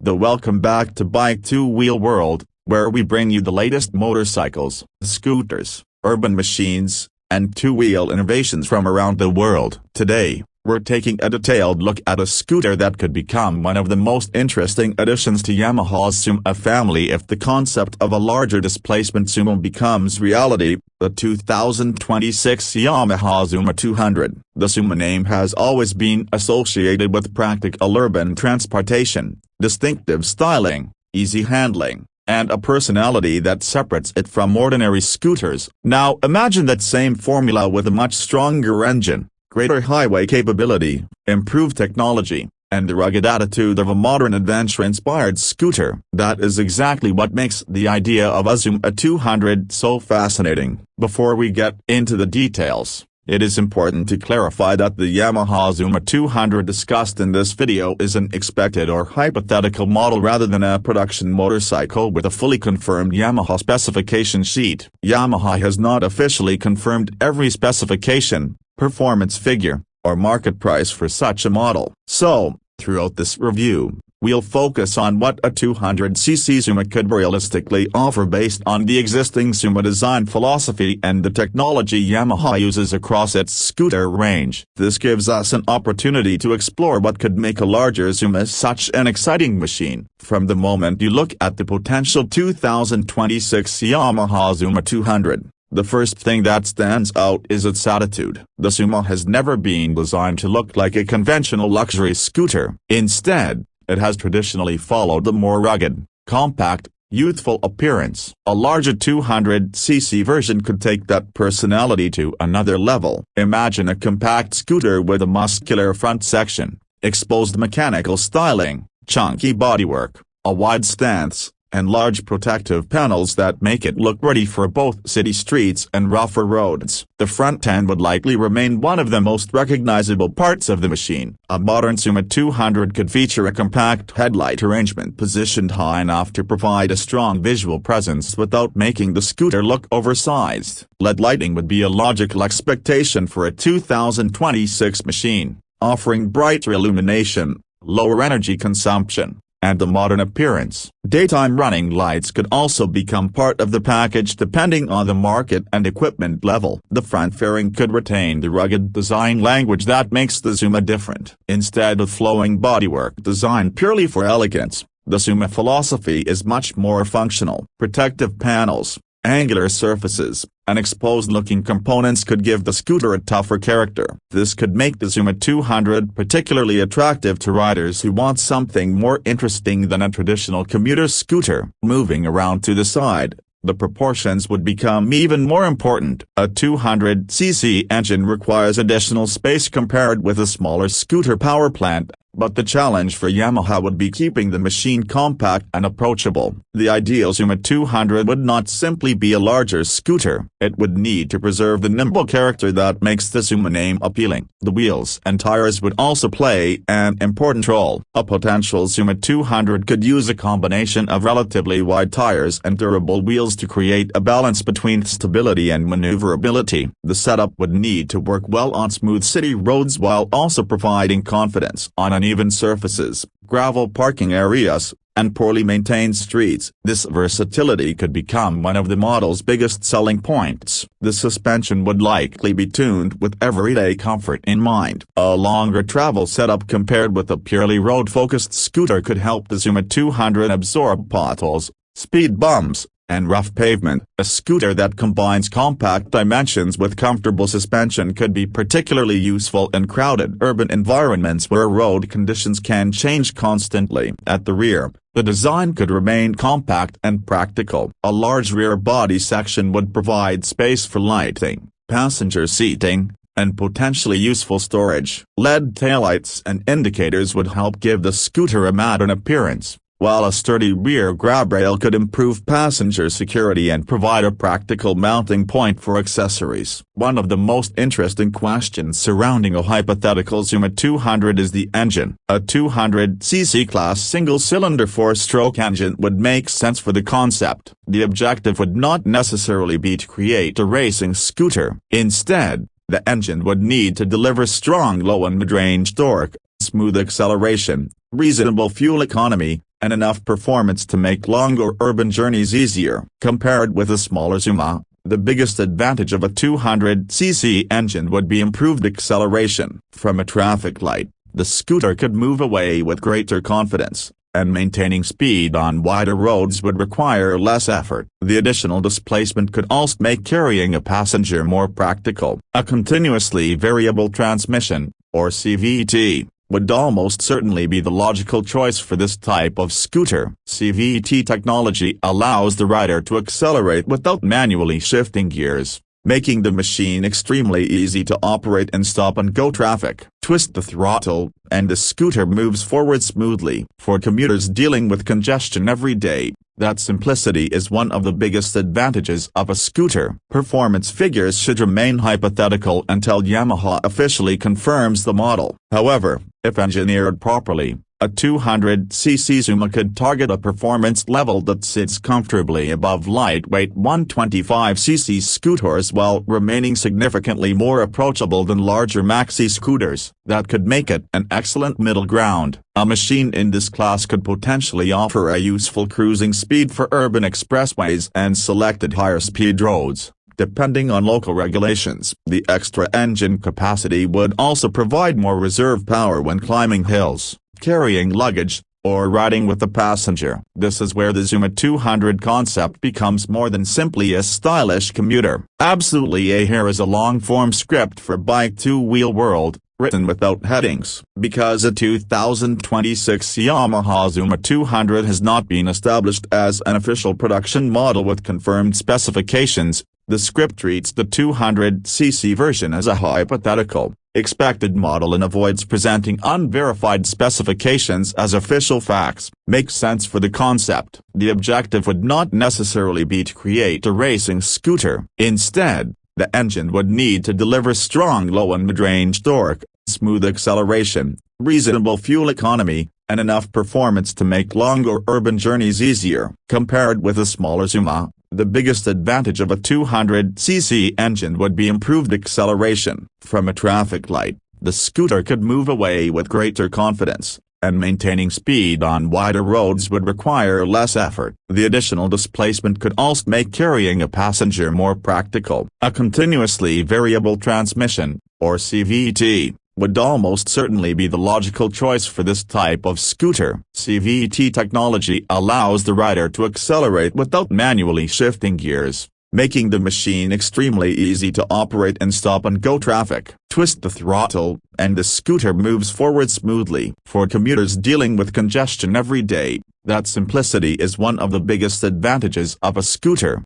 Welcome back to Bike Two-Wheel World, where we bring you the latest motorcycles, scooters, urban machines, and two-wheel innovations from around the world. Today, we're taking a detailed look at a scooter that could become one of the most interesting additions to Yamaha's Zuma family if the concept of a larger displacement Zuma becomes reality, the 2026 Yamaha Zuma 200. The Zuma name has always been associated with practical urban transportation, distinctive styling, easy handling, and a personality that separates it from ordinary scooters. Now imagine that same formula with a much stronger engine, greater highway capability, improved technology, and the rugged attitude of a modern adventure-inspired scooter. That is exactly what makes the idea of a Zuma 200 so fascinating. Before we get into the details, it is important to clarify that the Yamaha Zuma 200 discussed in this video is an expected or hypothetical model rather than a production motorcycle with a fully confirmed Yamaha specification sheet. Yamaha has not officially confirmed every specification, performance figure, or market price for such a model. So, throughout this review, we'll focus on what a 200cc Zuma could realistically offer based on the existing Zuma design philosophy and the technology Yamaha uses across its scooter range. This gives us an opportunity to explore what could make a larger Zuma such an exciting machine. From the moment you look at the potential 2026 Yamaha Zuma 200, the first thing that stands out is its attitude. The Zuma has never been designed to look like a conventional luxury scooter. Instead, it has traditionally followed the more rugged, compact, youthful appearance. A larger 200cc version could take that personality to another level. Imagine a compact scooter with a muscular front section, exposed mechanical styling, chunky bodywork, a wide stance, and large protective panels that make it look ready for both city streets and rougher roads. The front end would likely remain one of the most recognizable parts of the machine. A modern Zuma 200 could feature a compact headlight arrangement positioned high enough to provide a strong visual presence without making the scooter look oversized. LED lighting would be a logical expectation for a 2026 machine, offering brighter illumination, lower energy consumption, and a modern appearance. Daytime running lights could also become part of the package depending on the market and equipment level. The front fairing could retain the rugged design language that makes the Zuma different. Instead of flowing bodywork designed purely for elegance, the Zuma philosophy is much more functional. Protective panels, angular surfaces, and exposed-looking components could give the scooter a tougher character. This could make the Zuma 200 particularly attractive to riders who want something more interesting than a traditional commuter scooter. Moving around to the side, the proportions would become even more important. A 200cc engine requires additional space compared with a smaller scooter power plant, but the challenge for Yamaha would be keeping the machine compact and approachable. The ideal Zuma 200 would not simply be a larger scooter, it would need to preserve the nimble character that makes the Zuma name appealing. The wheels and tires would also play an important role. A potential Zuma 200 could use a combination of relatively wide tires and durable wheels to create a balance between stability and maneuverability. The setup would need to work well on smooth city roads while also providing confidence on uneven surfaces, gravel parking areas, and poorly maintained streets. This versatility could become one of the model's biggest selling points. The suspension would likely be tuned with everyday comfort in mind. A longer travel setup compared with a purely road-focused scooter could help the Zuma 200 absorb potholes, speed bumps, and rough pavement. A scooter that combines compact dimensions with comfortable suspension could be particularly useful in crowded urban environments where road conditions can change constantly. At the rear, the design could remain compact and practical. A large rear body section would provide space for lighting, passenger seating, and potentially useful storage. LED taillights and indicators would help give the scooter a modern appearance, while a sturdy rear grab rail could improve passenger security and provide a practical mounting point for accessories. One of the most interesting questions surrounding a hypothetical Zuma 200 is the engine. A 200cc class single-cylinder 4-stroke engine would make sense for the concept. The objective would not necessarily be to create a racing scooter. Instead, the engine would need to deliver strong low and mid-range torque, smooth acceleration, reasonable fuel economy, and enough performance to make longer urban journeys easier. Compared with a smaller Zuma, the biggest advantage of a 200cc engine would be improved acceleration. From a traffic light, the scooter could move away with greater confidence, and maintaining speed on wider roads would require less effort. The additional displacement could also make carrying a passenger more practical. A continuously variable transmission, or CVT, would almost certainly be the logical choice for this type of scooter. CVT technology allows the rider to accelerate without manually shifting gears, making the machine extremely easy to operate in stop-and-go traffic. Twist the throttle, and the scooter moves forward smoothly. For commuters dealing with congestion every day, that simplicity is one of the biggest advantages of a scooter. Performance figures should remain hypothetical until Yamaha officially confirms the model. However, if engineered properly, a 200cc Zuma could target a performance level that sits comfortably above lightweight 125cc scooters while remaining significantly more approachable than larger maxi scooters. That could make it an excellent middle ground. A machine in this class could potentially offer a useful cruising speed for urban expressways and selected higher-speed roads, depending on local regulations. The extra engine capacity would also provide more reserve power when climbing hills, carrying luggage, or riding with a passenger. This is where the Zuma 200 concept becomes more than simply a stylish commuter. Absolutely. Here is a long-form script for Bike Two-Wheel World, written without headings. Because a 2026 Yamaha Zuma 200 has not been established as an official production model with confirmed specifications, the script treats the 200cc version as a hypothetical, expected model and avoids presenting unverified specifications as official facts. Makes sense for the concept. The objective would not necessarily be to create a racing scooter. Instead, the engine would need to deliver strong low and mid-range torque, smooth acceleration, reasonable fuel economy, and enough performance to make longer urban journeys easier. Compared with a smaller Zuma, the biggest advantage of a 200cc engine would be improved acceleration. From a traffic light, the scooter could move away with greater confidence, and maintaining speed on wider roads would require less effort. The additional displacement could also make carrying a passenger more practical. A continuously variable transmission, or CVT, would almost certainly be the logical choice for this type of scooter. CVT technology allows the rider to accelerate without manually shifting gears, making the machine extremely easy to operate in stop-and-go traffic. Twist the throttle, and the scooter moves forward smoothly. For commuters dealing with congestion every day, that simplicity is one of the biggest advantages of a scooter.